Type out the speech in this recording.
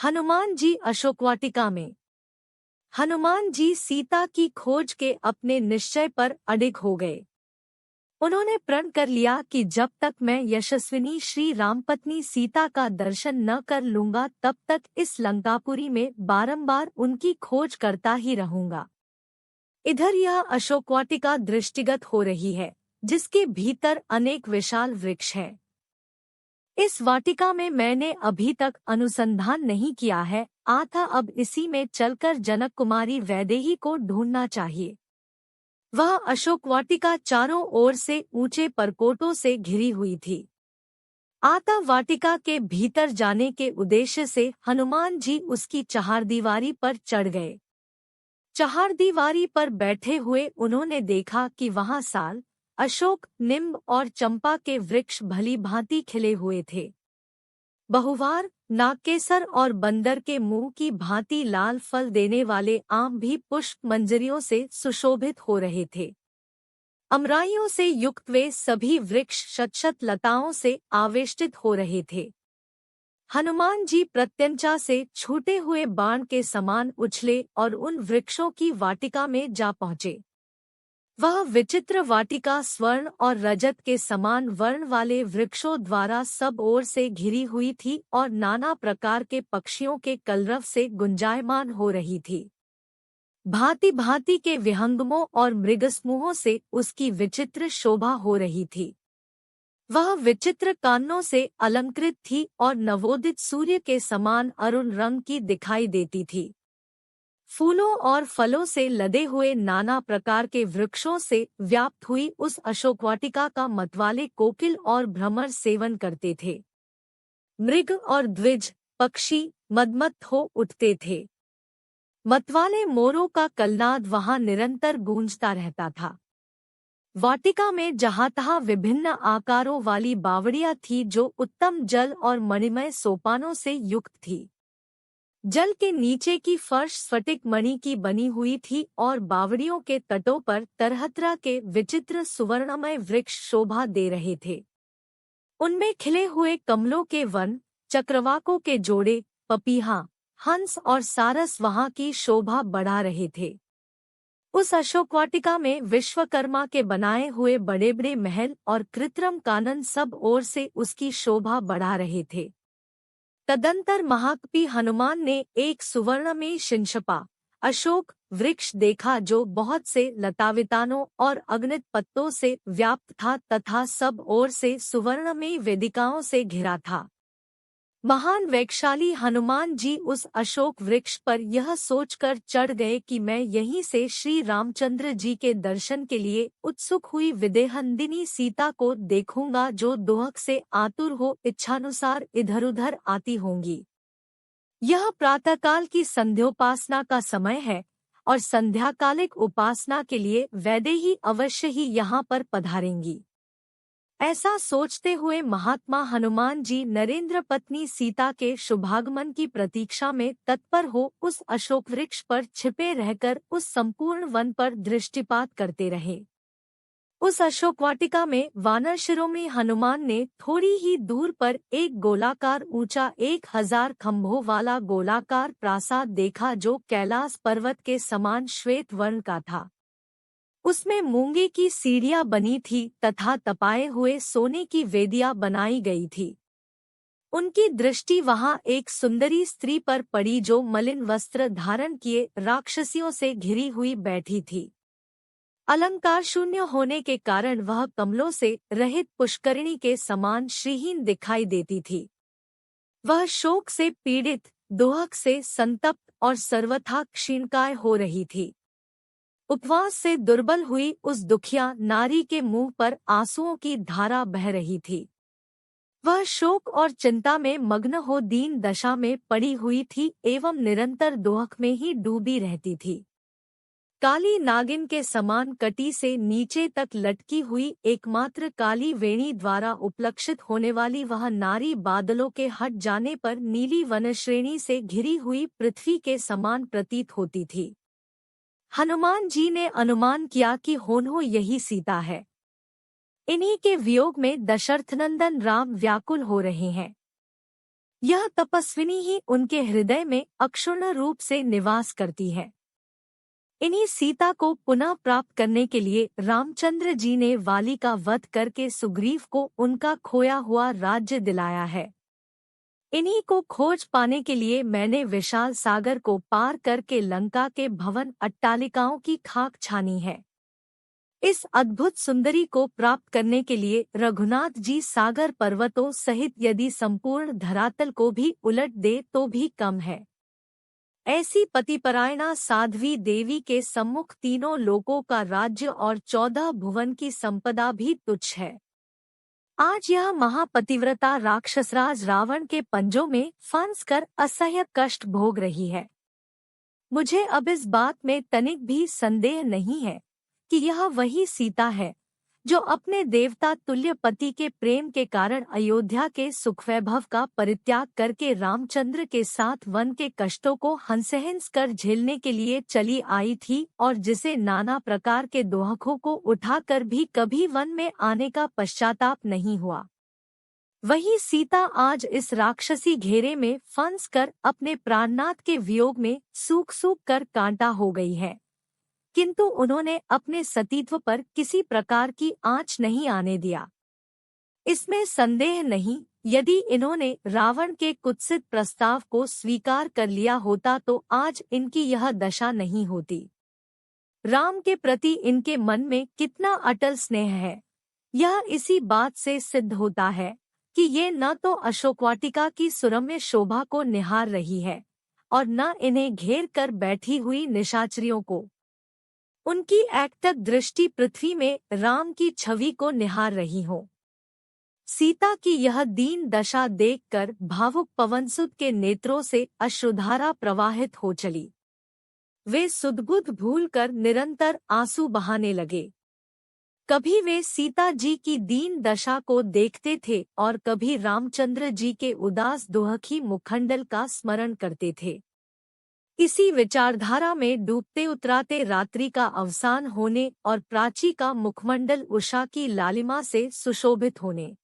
हनुमान जी अशोकवाटिका में। हनुमान जी सीता की खोज के अपने निश्चय पर अडिग हो गए। उन्होंने प्रण कर लिया कि जब तक मैं यशस्विनी श्री रामपत्नी सीता का दर्शन न कर लूंगा तब तक इस लंकापुरी में बारंबार उनकी खोज करता ही रहूंगा। इधर यह अशोकवाटिका दृष्टिगत हो रही है, जिसके भीतर अनेक विशाल वृक्ष हैं। इस वाटिका में मैंने अभी तक अनुसंधान नहीं किया है, अतः अब इसी में चलकर जनक कुमारी वैदेही को ढूंढना चाहिए। वह अशोक वाटिका चारों ओर से ऊंचे परकोटों से घिरी हुई थी। आता वाटिका के भीतर जाने के उद्देश्य से हनुमान जी उसकी चहारदीवारी पर चढ़ गए। चहारदीवारी पर बैठे हुए उन्होंने देखा कि वहां साल, अशोक, नीम और चंपा के वृक्ष भली भांति खिले हुए थे। बहुवार, नागकेसर और बंदर के मुंह की भांति लाल फल देने वाले आम भी पुष्प मंजरियों से सुशोभित हो रहे थे। अमराइयों से युक्त वे सभी वृक्ष शतशत लताओं से आवेष्टित हो रहे थे। हनुमान जी प्रत्यंचा से छूटे हुए बाण के समान उछले और उन वृक्षों की वाटिका में जा पहुंचे। वह विचित्र वाटिका स्वर्ण और रजत के समान वर्ण वाले वृक्षों द्वारा सब ओर से घिरी हुई थी और नाना प्रकार के पक्षियों के कलरव से गुंजायमान हो रही थी। भांति भांति के विहंगमों और मृगसमूहों से उसकी विचित्र शोभा हो रही थी। वह विचित्र कानों से अलंकृत थी और नवोदित सूर्य के समान अरुण रंग की दिखाई देती थी। फूलों और फलों से लदे हुए नाना प्रकार के वृक्षों से व्याप्त हुई उस अशोकवाटिका का मतवाले कोकिल और भ्रमर सेवन करते थे। मृग और द्विज पक्षी मदमत्त हो उठते थे। मतवाले मोरों का कलनाद वहां निरंतर गूंजता रहता था। वाटिका में जहां तहां विभिन्न आकारों वाली बावड़ियां थी जो उत्तम जल और मणिमय सोपानों से युक्त थी। जल के नीचे की फर्श स्फटिक मणि की बनी हुई थी और बावड़ियों के तटों पर तरह तरह के विचित्र सुवर्णमय वृक्ष शोभा दे रहे थे। उनमें खिले हुए कमलों के वन, चक्रवाकों के जोड़े, पपीहा, हंस और सारस वहां की शोभा बढ़ा रहे थे। उस अशोकवाटिका में विश्वकर्मा के बनाए हुए बड़े बड़े महल और कृत्रिम कानन सब ओर से उसकी शोभा बढ़ा रहे थे। तदंतर महाकपि हनुमान ने एक सुवर्णमय शिंशपा अशोक वृक्ष देखा जो बहुत से लतावितानों और अगणित पत्तों से व्याप्त था तथा सब ओर से सुवर्णमय वेदिकाओं से घिरा था। महान वैक्षाली हनुमान जी उस अशोक वृक्ष पर यह सोचकर चढ़ गए कि मैं यहीं से श्री रामचंद्र जी के दर्शन के लिए उत्सुक हुई विदेहनंदिनी सीता को देखूंगा जो दुहक से आतुर हो इच्छानुसार इधर-उधर आती होंगी। यह प्रातःकाल की संध्योपासना का समय है और संध्याकालिक उपासना के लिए वैदेही अवश्य ही यहाँ पर पधारेंगी। ऐसा सोचते हुए महात्मा हनुमान जी नरेंद्र पत्नी सीता के शुभागमन की प्रतीक्षा में तत्पर हो उस अशोक वृक्ष पर छिपे रहकर उस संपूर्ण वन पर दृष्टिपात करते रहे। उस अशोक वाटिका में वानर शिरोमणि हनुमान ने थोड़ी ही दूर पर एक गोलाकार ऊंचा 1000 खंभों वाला गोलाकार प्रासाद देखा जो कैलाश पर्वत के समान श्वेत वर्ण का था। उसमें मूंगे की सीढ़ियां बनी थी तथा तपाए हुए सोने की वेदियां बनाई गई थी। उनकी दृष्टि वहां एक सुंदरी स्त्री पर पड़ी जो मलिन वस्त्र धारण किए राक्षसियों से घिरी हुई बैठी थी। अलंकार शून्य होने के कारण वह कमलों से रहित पुष्करिणी के समान श्रीहीन दिखाई देती थी। वह शोक से पीड़ित, दुहक से संतप्त और सर्वथा क्षीणकाय हो रही थी। उपवास से दुर्बल हुई उस दुखिया नारी के मुंह पर आंसुओं की धारा बह रही थी। वह शोक और चिंता में मग्न हो दीन दशा में पड़ी हुई थी एवं निरंतर दुहक में ही डूबी रहती थी। काली नागिन के समान कटी से नीचे तक लटकी हुई एकमात्र काली वेणी द्वारा उपलक्षित होने वाली वह नारी बादलों के हट जाने पर नीली वनश्रेणी से घिरी हुई पृथ्वी के समान प्रतीत होती थी। हनुमान जी ने अनुमान किया कि होन्हो यही सीता है। इन्हीं के वियोग में दशरथनंदन राम व्याकुल हो रहे हैं। यह तपस्विनी ही उनके हृदय में अक्षुण्ण रूप से निवास करती है। इन्हीं सीता को पुनः प्राप्त करने के लिए रामचंद्र जी ने वाली का वध करके सुग्रीव को उनका खोया हुआ राज्य दिलाया है। इन्हीं को खोज पाने के लिए मैंने विशाल सागर को पार करके लंका के भवन अट्टालिकाओं की खाक छानी है। इस अद्भुत सुंदरी को प्राप्त करने के लिए रघुनाथ जी सागर पर्वतों सहित यदि संपूर्ण धरातल को भी उलट दे तो भी कम है। ऐसी पतिपरायणा साध्वी देवी के सम्मुख तीनों लोकों का राज्य और 14 भुवन की संपदा भी तुच्छ है। आज यह महापतिव्रता राक्षसराज रावण के पंजों में फंस कर असह्य कष्ट भोग रही है। मुझे अब इस बात में तनिक भी संदेह नहीं है कि यह वही सीता है जो अपने देवता तुल्य पति के प्रेम के कारण अयोध्या के सुखवैभव का परित्याग करके रामचंद्र के साथ वन के कष्टों को हंसहंस कर झेलने के लिए चली आई थी और जिसे नाना प्रकार के दोहकों को उठाकर भी कभी वन में आने का पश्चाताप नहीं हुआ। वही सीता आज इस राक्षसी घेरे में फंस कर अपने प्राणनाथ के वियोग में सूख सूख कर कांटा हो गई है, किंतु उन्होंने अपने सतीत्व पर किसी प्रकार की आंच नहीं आने दिया। इसमें संदेह नहीं, यदि इन्होंने रावण के कुत्सित प्रस्ताव को स्वीकार कर लिया होता तो आज इनकी यह दशा नहीं होती। राम के प्रति इनके मन में कितना अटल स्नेह है, यह इसी बात से सिद्ध होता है कि ये न तो अशोकवाटिका की सुरम्य शोभा को निहार रही है और न इन्हें घेर कर बैठी हुई निशाचरियों को। उनकी एकटक दृष्टि पृथ्वी में राम की छवि को निहार रही हो। सीता की यह दीन दशा देखकर भावुक पवनसुत के नेत्रों से अश्रुधारा प्रवाहित हो चली। वे सुधबुध भूलकर निरंतर आंसू बहाने लगे। कभी वे सीता जी की दीन दशा को देखते थे और कभी रामचंद्र जी के उदास दोहखी मुखमंडल का स्मरण करते थे। इसी विचारधारा में डूबते उतराते रात्रि का अवसान होने और प्राची का मुखमंडल उषा की लालिमा से सुशोभित होने